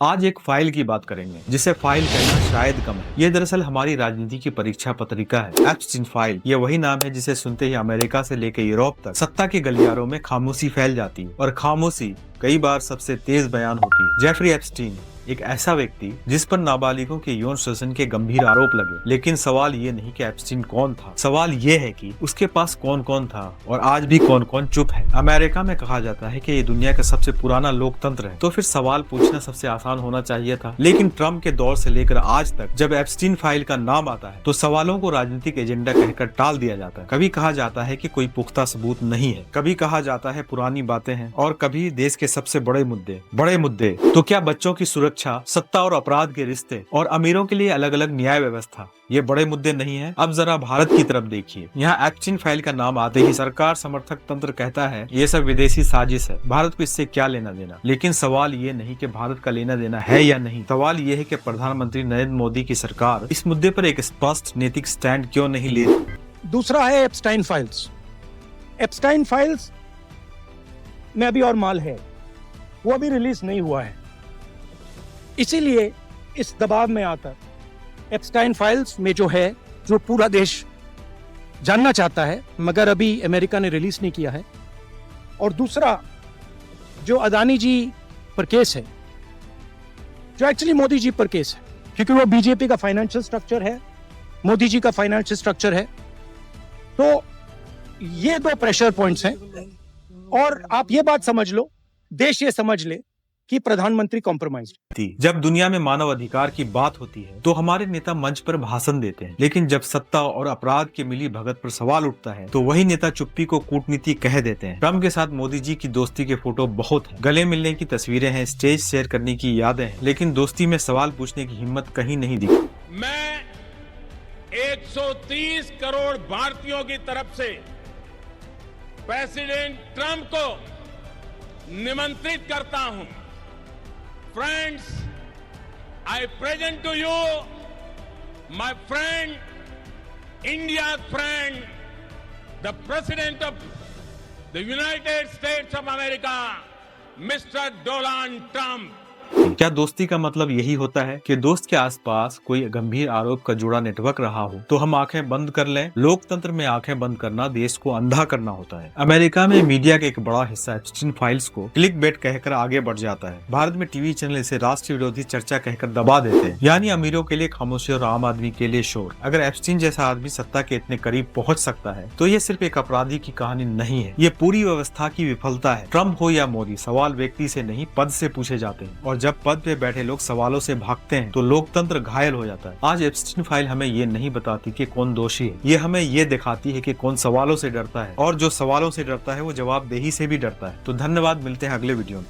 आज एक फाइल की बात करेंगे जिसे फाइल कहना शायद कम है। ये दरअसल हमारी राजनीति की परीक्षा पत्रिका है। एप्स्टीन फाइल ये वही नाम है जिसे सुनते ही अमेरिका से लेकर यूरोप तक सत्ता के गलियारों में खामोशी फैल जाती है और खामोशी कई बार सबसे तेज बयान होती है। जेफरी एप्स्टीन एक ऐसा व्यक्ति जिस पर नाबालिगों के यौन शोषण के गंभीर आरोप लगे, लेकिन सवाल ये नहीं कि एप्स्टीन कौन था, सवाल ये है कि उसके पास कौन कौन था और आज भी कौन कौन चुप है। अमेरिका में कहा जाता है कि ये दुनिया का सबसे पुराना लोकतंत्र है, तो फिर सवाल पूछना सबसे आसान होना चाहिए था। लेकिन ट्रम्प के दौर से लेकर आज तक जब एप्स्टीन फाइल का नाम आता है तो सवालों को राजनीतिक एजेंडा कहकर टाल दिया जाता है। कभी कहा जाता है कि कोई पुख्ता सबूत नहीं है, कभी कहा जाता है पुरानी बातें हैं, और कभी देश के सबसे बड़े मुद्दे। तो क्या बच्चों की सुरक्षा, सत्ता और अपराध के रिश्ते और अमीरों के लिए अलग अलग न्याय व्यवस्था ये बड़े मुद्दे नहीं है? अब जरा भारत की तरफ देखिए। यहाँ एप्स्टीन फाइल का नाम आते ही सरकार समर्थक तंत्र कहता है ये सब विदेशी साजिश है, भारत को इससे क्या लेना देना। लेकिन सवाल ये नहीं कि भारत का लेना देना है या नहीं, सवाल ये है कि प्रधानमंत्री नरेंद्र मोदी की सरकार इस मुद्दे पर एक स्पष्ट नैतिक स्टैंड क्यों नहीं ले। दूसरा है एप्स्टाइन फाइल्स। एप्स्टाइन फाइल्स में अभी और माल है, वो अभी रिलीज नहीं हुआ है, इसीलिए इस दबाव में आकर एप्स्टाइन फाइल्स में जो पूरा देश जानना चाहता है मगर अभी अमेरिका ने रिलीज नहीं किया है। और दूसरा जो अदानी जी पर केस है, जो एक्चुअली मोदी जी पर केस है, क्योंकि वो बीजेपी का फाइनेंशियल स्ट्रक्चर है, मोदी जी का फाइनेंशियल स्ट्रक्चर है, तो ये दो प्रेशर पॉइंट्स हैं। और आप ये बात समझ लो, देश ये समझ ले कि प्रधानमंत्री कॉम्प्रोमाइज्ड थी। जब दुनिया में मानव अधिकार की बात होती है तो हमारे नेता मंच पर भाषण देते हैं, लेकिन जब सत्ता और अपराध के मिली भगत पर सवाल उठता है तो वही नेता चुप्पी को कूटनीति कह देते हैं। ट्रम्प के साथ मोदी जी की दोस्ती के फोटो बहुत हैं, गले मिलने की तस्वीरें हैं, स्टेज शेयर करने की यादें हैं, लेकिन दोस्ती में सवाल पूछने की हिम्मत कहीं नहीं दिखी। मैं 130 करोड़ भारतीयों की तरफ से प्रेसिडेंट ट्रंप को निमंत्रित करता हूं। Friends, I present to you my friend, India's friend, the President of the United States of America, Mr. Donald Trump. क्या दोस्ती का मतलब यही होता है कि दोस्त के आसपास कोई गंभीर आरोप का जुड़ा नेटवर्क रहा हो तो हम आंखें बंद कर लें? लोकतंत्र में आंखें बंद करना देश को अंधा करना होता है। अमेरिका में मीडिया का एक बड़ा हिस्सा एप्स्टीन फाइल्स को क्लिक बेट कहकर आगे बढ़ जाता है। भारत में टीवी चैनल इसे राष्ट्र विरोधी चर्चा कहकर दबा देते हैं, यानी अमीरों के लिए खामोशी और आम आदमी के लिए शोर। अगर एप्स्टीन जैसा आदमी सत्ता के इतने करीब पहुंच सकता है तो ये सिर्फ एक अपराधी की कहानी नहीं है, ये पूरी व्यवस्था की विफलता है। ट्रम्प हो या मोदी, सवाल व्यक्ति से नहीं पद से पूछे जाते हैं, और जब पद पे बैठे लोग सवालों से भागते हैं तो लोकतंत्र घायल हो जाता है। आज एप्स्टीन फाइल हमें ये नहीं बताती कि कौन दोषी है, ये हमें ये दिखाती है कि कौन सवालों से डरता है, और जो सवालों से डरता है वो जवाबदेही से भी डरता है। तो धन्यवाद, मिलते हैं अगले वीडियो में।